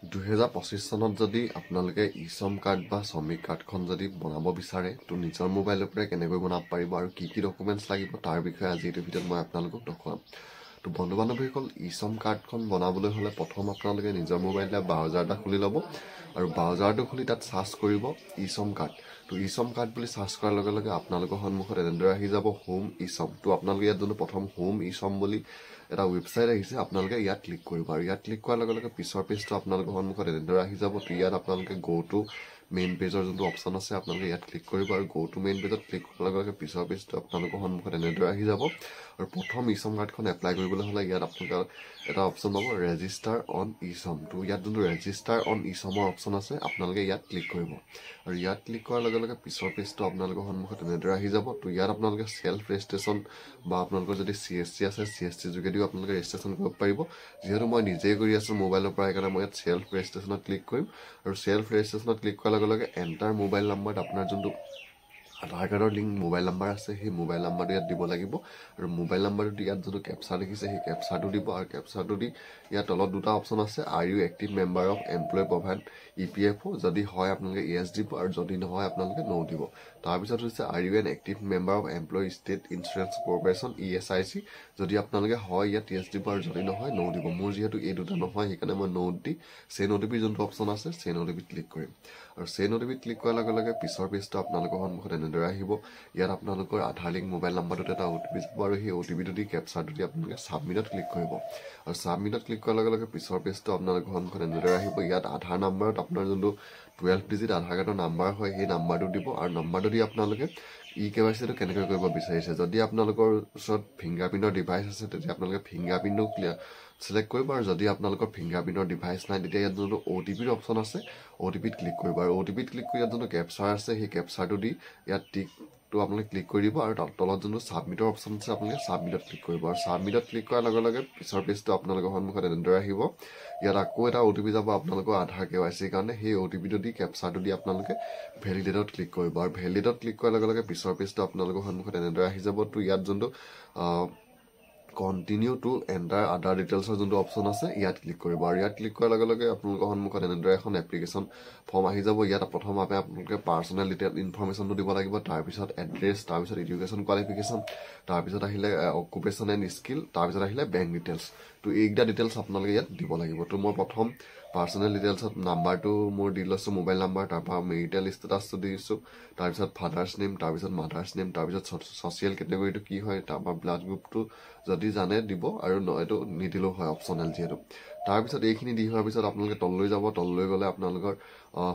2025 চনত যদি আপোনালোকে ইছম কাৰ্ড বা শ্ৰমিক কাৰ্ডখন যদি বনাব বিচাৰে তো নিজৰ মোবাইলৰ পৰাই কেনেকৈ বনাব পাৰিব আৰু কি ডকুমেণ্টছ লাগিব তাৰ বিষয়ে আজি এইটো ভিডিঅ'ত মই আপোনালোকক দেখুৱাম। তো বন্ধু বান্ধৱীসকল, ইছম কাৰ্ডখন বনাবলৈ হ'লে প্ৰথম আপোনালোকে নিজৰ মোবাইলতে ব্ৰাউজাৰ এটা খুলি ল'ব আৰু ব্ৰাউজাৰটো খুলি তাত চাৰ্চ কৰিব ইছম কাৰ্ড। তো ইছম কাৰ্ড বুলি চাৰ্চ কৰাৰ লগে লগে আপোনালোকৰ সন্মুখত এনেদৰে আহি যাব হোম ইছম। তো আপোনালোকে ইয়াত যোনটো প্ৰথম হোম ইছম বুলি এটা ৱেবছাইট আহিছে, আপোনালোকে ইয়াত ক্লিক কৰিব আৰু ইয়াত ক্লিক কৰাৰ লগে লগে পিছৰ পেজটো আপোনালোকৰ সন্মুখত এনেদৰে আহি যাব। তো ইয়াত আপোনালোকে গো টু মেইন পেজৰ যোনটো অপশ্যন আছে আপোনালোকে ইয়াত ক্লিক কৰিব আৰু গো টু মেইন পেজত ক্লিক কৰাৰ লগে লগে পিছৰ পেজটো আপোনালোকৰ সন্মুখত এনেদৰে আহি যাব। আৰু প্ৰথম ইছম কাৰ্ডখন এপ্লাই কৰিবলৈ হ'লে ইয়াত আপোনালোকে এটা অপশ্যন পাব ৰেজিষ্টাৰ অন ইছম। তো ইয়াত যোনটো ৰেজিষ্টাৰ অন ইছমৰ অপশ্যন আছে আপোনালোকে ইয়াত ক্লিক কৰিব আৰু ইয়াত ক্লিক কৰাৰ লগে লগে পিছৰ পেজটো আপোনালোকৰ সন্মুখত এনেদৰে আহি যাব। তো ইয়াত আপোনালোকে চেল্ফ ৰেজিষ্ট্ৰেশ্যন বা আপোনালোকৰ যদি CSC আছে CSC যোগেদিও আপোনালোকে ৰেজিষ্ট্ৰেশ্যন কৰিব পাৰিব। যিহেতু মই নিজেই কৰি আছোঁ মোবাইলৰ পৰা, সেইকাৰণে মই ইয়াত চেল্ফ ৰেজিষ্ট্ৰেশ্যনত ক্লিক কৰিম আৰু চেল্ফ ৰেজিষ্ট্ৰেশ্যনত ক্লিক কৰাৰ লগে লগে এণ্টাৰ মোবাইল নাম্বাৰত আপোনাৰ যোনটো আধাৰ কাৰ্ডৰ লিংক মোবাইল নাম্বাৰ আছে সেই মোবাইল নাম্বাৰটো ইয়াত দিব লাগিব আৰু মোবাইল নাম্বাৰটো ইয়াত যোনটো কেপচা দেখিছে সেই কেপচাটো দিব আৰু কেপচাটো দি ইয়াত তলত দুটা অপশ্যন আছে, are you active member of employ provide EPFO। যদি হয় আপোনালোকে য়েছ দিব আৰু যদি নহয় আপোনালোকে ন' দিব। তাৰপিছত হৈছে are you an active member of employ state insurance corporation ESIC। যদি আপোনালোকে হয় ইয়াত য়েছ দিব আৰু যদি নহয় ন' দিব। মোৰ যিহেতু এই দুটা নহয় সেইকাৰণে মই ন' দি চেন OTP যোনটো অপশ্যন আছে চেন OTP ক্লিক কৰিম আৰু চেন OTP ক্লিক কৰাৰ লগে লগে পিছৰ পেজটো আপোনালোকৰ সন্মুখত এনেদৰে আহিব। ইয়াত আপোনালোকৰ আধাৰ লিংক মোবাইল নাম্বাৰটোত এটা OTP যাব আৰু সেই OTPটো দি কেপচাৰটো দি আপোনালোকে ছাবমিটত ক্লিক কৰিব আৰু ছাবমিটত ক্লিক কৰাৰ লগে লগে পিছৰ পেজটো আপোনালোকৰ সন্মুখত এনেদৰে আহিব। ইয়াত আধাৰ নাম্বাৰত আপোনাৰ যোনটো 12 ডিজিট আধাৰ কাৰ্ডৰ নাম্বাৰ হয় সেই নাম্বাৰটো দিব আৰু নাম্বাৰটো দি আপোনালোকে KYCটো কেনেকৈ কৰিব বিচাৰিছে। যদি আপোনালোকৰ ওচৰত ফিংগাৰপ্ৰিণ্টৰ ডিভাইচ আছে তেতিয়া আপোনালোকে ফিংগাৰপ্ৰিণ্টটো চিলেক্ট কৰিব আৰু যদি আপোনালোকৰ ফিংগাৰপ্ৰিণ্টৰ ডিভাইচ নাই তেতিয়া ইয়াত যোনটো OTPৰ অপশ্যন আছে OTPত ক্লিক কৰিব আৰু OTPত ক্লিক কৰি ইয়াত যোনটো কেপচাৰ আছে সেই কেপচাৰটো দি ইয়াত টিকটো আপোনালোকে ক্লিক কৰি দিব আৰু তলত যোনটো ছাবমিটৰ অপশ্যন আছে আপোনালোকে ছাবমিটত ক্লিক কৰিব আৰু ছাবমিটত ক্লিক কৰাৰ লগে লগে পিছৰ পেজটো আপোনালোকৰ সন্মুখত এনেদৰে আহিব। ইয়াত আকৌ এটা OTP যাব আপোনালোকৰ আধাৰ KYCৰ কাৰণে। সেই OTPটো দি কেপচাৰটো দি আপোনালোকে ভেলিডেটত ক্লিক কৰিব আৰু ভেলিডেটত ক্লিক কৰাৰ লগে লগে পিছৰ পেজটো আপোনালোকৰ সন্মুখত এনেদৰে আহি যাব। তো ইয়াত যোনটো কণ্টিনিউ টু এণ্টাৰ আদাৰ ডিটেইলছৰ যোনটো অপশ্যন আছে ইয়াত ক্লিক কৰিব আৰু ইয়াত ক্লিক কৰাৰ লগে লগে আপোনালোকৰ সন্মুখত এনেদৰে এখন এপ্লিকেশ্যন ফৰ্ম আহি যাব। ইয়াত প্ৰথমতে আপোনালোকে পাৰ্চনেল ডিটেইল ইনফৰমেশ্যনটো দিব লাগিব, তাৰপিছত এড্ৰেছ, তাৰপিছত এডুকেশ্যন কোৱালিফিকেশ্যন, তাৰপিছত আহিলে অকুপেশ্যন এণ্ড স্কিল, তাৰপিছত আহিলে বেংক ডিটেইলছ। তো এইকেইটা ডিটেইলছ আপোনালোকে ইয়াত দিব লাগিব। তো মই প্ৰথম পাৰ্চনেল ডিটেইলছত নাম্বাৰটো মোৰ দি লৈছোঁ মোবাইল নাম্বাৰ, তাৰপৰা মেৰিটেল ষ্টেটাছটো দিছোঁ, তাৰপিছত ফাদাৰ্ছ নেম, তাৰপিছত মাদাৰ্ছ নেম, তাৰপিছত ছ'চিয়েল কেটেগৰীটো কি হয়, তাৰপৰা ব্লাড গ্ৰুপটো যদি জানে দিব আৰু এইটো নিদিলেও হয় অপশ্যনেল যিহেতু। তাৰপিছত এইখিনি দি হোৱাৰ পিছত আপোনালোকে তললৈ যাব। তললৈ গ'লে আপোনালোকৰ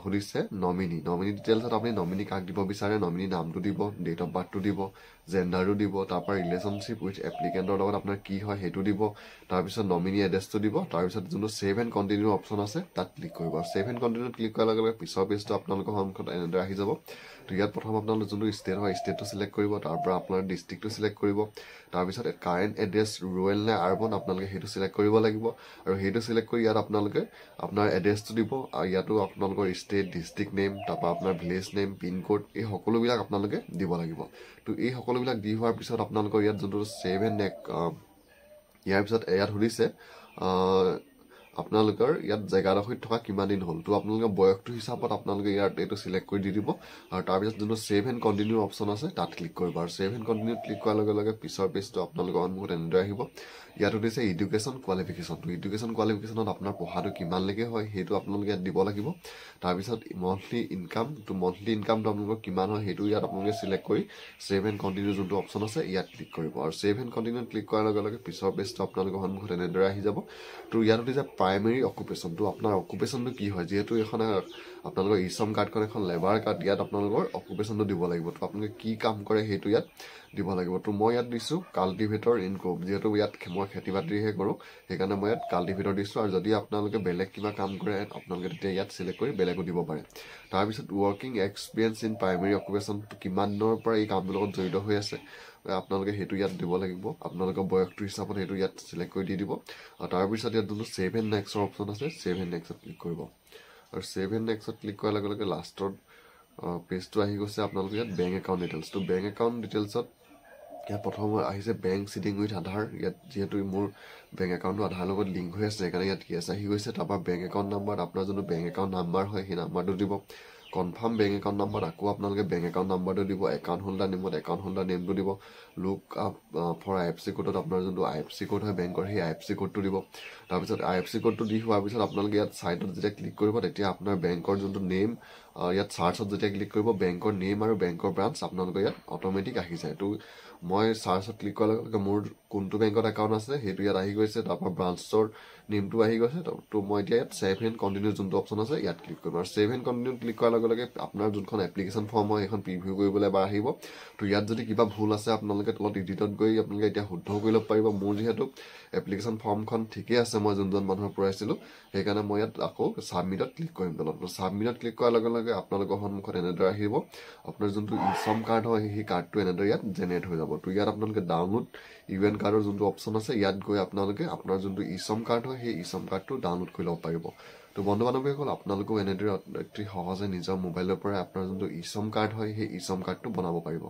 সুধিছে নমিনি ডিটেইলছত আপুনি নমিনি কাক দিব বিচাৰে, নমিনি নামটো দিব, ডেট অফ বাৰ্থটো দিব, জেণ্ডাৰটো দিব, তাৰপৰা ৰিলেশ্যনশ্বিপ উইথ এপ্লিকেণ্টৰ লগত আপোনাৰ কি হয় সেইটো দিব, তাৰপিছত নমিনি এড্ৰেছটো দিব, তাৰপিছত যোনটো ছেভ এণ্ড কণ্টিনিউ অপশ্যন আছে তাত ক্লিক কৰিব আৰু ছেভ এণ্ড কণ্টিনিউত ক্লিক কৰাৰ লগে লগে পিছৰ পেজটো আপোনালোকৰ সন্মুখত এনেদৰে আহি যাব। তো ইয়াত প্ৰথম আপোনালোকে যোনটো ষ্টেট হয় ষ্টেটটো চিলেক্ট কৰিব, তাৰপৰা আপোনাৰ ডিষ্ট্ৰিক্টটো চিলেক্ট কৰিব, তাৰপিছত কাৰেণ্ট এড্ৰেছ ৰুৰেল নে আৰ্বন আপোনালোকে সেইটো চিলেক্ট কৰিব লাগিব আৰু সেইটো চিলেক্ট কৰি ইয়াত আপোনালোকে আপোনাৰ এড্ৰেছটো দিব আৰু ইয়াতো আপোনালোকৰ ষ্টেট, ডিষ্ট্ৰিক্ট নেম, তাৰপৰা আপোনাৰ ভিলেজ নেম, পিনক'ড, এই সকলোবিলাক আপোনালোকে দিব লাগিব। তো এই সকলোবিলাক দি হোৱাৰ পিছত আপোনালোকৰ ইয়াত যোনটো ছেভ এণ্ড ইয়াৰ পিছত ইয়াত সুধিছে আপোনালোকৰ ইয়াত জেগাডোখৰত থকা কিমান দিন হ'ল। তো আপোনালোকে বয়সটো হিচাপত আপোনালোকে ইয়াত এইটো চিলেক্ট কৰি দি দিব আৰু তাৰপিছত যোনটো ছেভ এণ্ড কণ্টিনিউ অপশ্যন আছে তাত ক্লিক কৰিব আৰু ছেভ এণ্ড কণ্টিনিউত ক্লিক কৰাৰ লগে লগে পিছৰ পেজটো আপোনালোকৰ সন্মুখত এনেদৰে আহিব। ইয়াত সুধিছে এডুকেশ্যন কোৱালিফিকেশ্যন। তো এডুকেশ্যন কোৱালিফিকেশ্যনত আপোনাৰ পঢ়াটো কিমানলৈকে হয় সেইটো আপোনালোকে ইয়াত দিব লাগিব। তাৰপিছত মন্থলি ইনকাম, তো মন্থলি ইনকামটো আপোনালোকৰ কিমান হয় সেইটো ইয়াত আপোনালোকে চিলেক্ট কৰি ছেভ এণ্ড কণ্টিনিউ যোনটো অপশ্যন আছে ইয়াত ক্লিক কৰিব আৰু ছেভ এণ্ড কণ্টিনিউত ক্লিক কৰাৰ লগে লগে পিছৰ পেজটো আপোনালোকৰ সন্মুখত এনেদৰে আহি যাব। তো ইয়াত সুধিছে প্ৰাইমেৰী অকুপেশ্যনটো, আপোনাৰ অকুপেশ্যনটো কি হয়। যিহেতু এখন আপোনালোকৰ ইছম কাৰ্ডখন এখন লেবাৰ কাৰ্ড, ইয়াত আপোনালোকৰ অকুপেশ্যনটো দিব লাগিব। তো আপোনালোকে কি কাম কৰে সেইটো ইয়াত দিব লাগিব। তো মই ইয়াত দিছোঁ কাল্টিভেটৰ ইন ক্ৰপ, যিহেতু ইয়াত মই খেতি বাতিহে কৰোঁ সেইকাৰণে মই ইয়াত কাল্টিভেটৰ দিছোঁ আৰু যদি আপোনালোকে বেলেগ কিবা কাম কৰে আপোনালোকে তেতিয়া ইয়াত চিলেক্ট কৰি বেলেগো দিব পাৰে। তাৰপিছত working experience in primary occupation, কিমান দিনৰ পৰা এই কামটোৰ লগত জড়িত হৈ আছে আপোনালোকে সেইটো ইয়াত দিব লাগিব। আপোনালোকৰ বয়সটো হিচাপত সেইটো ইয়াত চিলেক্ট কৰি দি দিব আৰু তাৰপিছত ইয়াত যোনটো ছেভ এণ্ড নেক্সটৰ অপশ্যন আছে ছেভ এণ্ড নেক্সটত ক্লিক কৰিব আৰু ছেভ এণ্ড নেক্সটত ক্লিক কৰাৰ লগে লগে লাষ্টত পেজটো আহি গৈছে আপোনালোকে ইয়াত বেংক একাউণ্ট ডিটেইলছ। তো বেংক একাউণ্ট ডিটেইলছত ইয়াত প্ৰথম আহিছে বেংক চিটিং উইথ আধাৰ। ইয়াত যিহেতু মোৰ বেংক একাউণ্টটো আধাৰ লগত লিংক হৈ আছে সেইকাৰণে ইয়াত য়েছ আহি গৈছে। তাৰপৰা বেংক একাউণ্ট নাম্বাৰত আপোনাৰ যোনটো বেংক একাউণ্ট নাম্বাৰ হয় সেই নাম্বাৰটো দিব। কনফাৰ্ম বেংক একাউণ্ট নাম্বাৰত আকৌ আপোনালোকে বেংক একাউণ্ট নাম্বাৰটো দিব। একাউণ্ট হোল্ডাৰ নেমত একাউণ্ট হোল্ডাৰ নেমটো দিব। লুক আপ ফৰ IFSC কোডত আপোনাৰ যোনটো IFSC কোড হয় বেংকৰ সেই IFSC কোডটো দিব। তাৰপিছত IFSC কোডটো দি হোৱাৰ পিছত আপোনালোকে ইয়াত ছাইটত যেতিয়া ক্লিক কৰিব তেতিয়া আপোনাৰ বেংকৰ যোনটো নেম ইয়াত চাৰ্চত যেতিয়া ক্লিক কৰিব বেংকৰ নেম আৰু বেংকৰ ব্ৰাঞ্চ আপোনালোকৰ ইয়াত অট'মেটিক আহি যায়। তো মই চাৰ্চত ক্লিক কৰাৰ লগে লগে মোৰ কোনটো বেংকত একাউণ্ট আছে সেইটো ইয়াত আহি গৈছে। তাৰপৰা ব্ৰাঞ্চৰ নেমটো আহি গৈছে। তো মই এতিয়া ইয়াত ছেভ এণ্ড কণ্টিনিউ যোনটো অপশ্যন আছে ইয়াত ক্লিক কৰিম। আৰু ছেভ এণ্ড কণ্টিনিউ ক্লিক কৰাৰ লগে লগে আপোনাৰ যোনখন এপ্লিকেশ্যন ফৰ্ম হয় সেইখন প্ৰিভিউ কৰিবলৈ এবাৰ আহিব। তো ইয়াত যদি কিবা ভুল আছে আপোনালোকে তলত এডিটত গৈ আপোনালোকে এতিয়া শুদ্ধ কৰি ল'ব পাৰিব। মোৰ যিহেতু এপ্লিকেশ্যন ফৰ্মখন ঠিকেই আছে, মই যোনজন মানুহৰ পৰাইছিলোঁ, সেইকাৰণে মই ইয়াত আকৌ ছাবমিটত ক্লিক কৰিম তলত। ছাবমিটত ক্লিক কৰাৰ লগে লগে আপোনালোকৰ সন্মুখত এনেদৰে আহিব। আপোনাৰ যোনটো ইছম কাৰ্ড হয় সেই কাৰ্ডটো এনেদৰে ইয়াত জেনেৰেট হৈ যাব। তো ইয়াত আপোনালোকে ডাউনলোড ইভেণ্ট কাৰ্ডৰ যোনটো অপশ্যন আছে ইয়াত গৈ আপোনালোকে আপোনাৰ যোনটো ইছম কাৰ্ড হয় সেই ইছম কাৰ্ডটো ডাউনলোড কৰি ল'ব পাৰিব। তো বন্ধু বান্ধৱীসকল, আপোনালোকেও এনেদৰে অতি সহজে নিজৰ মোবাইলৰ পৰাই আপোনাৰ যোনটো ইছম কাৰ্ড হয় সেই ইছম কাৰ্ডটো বনাব পাৰিব।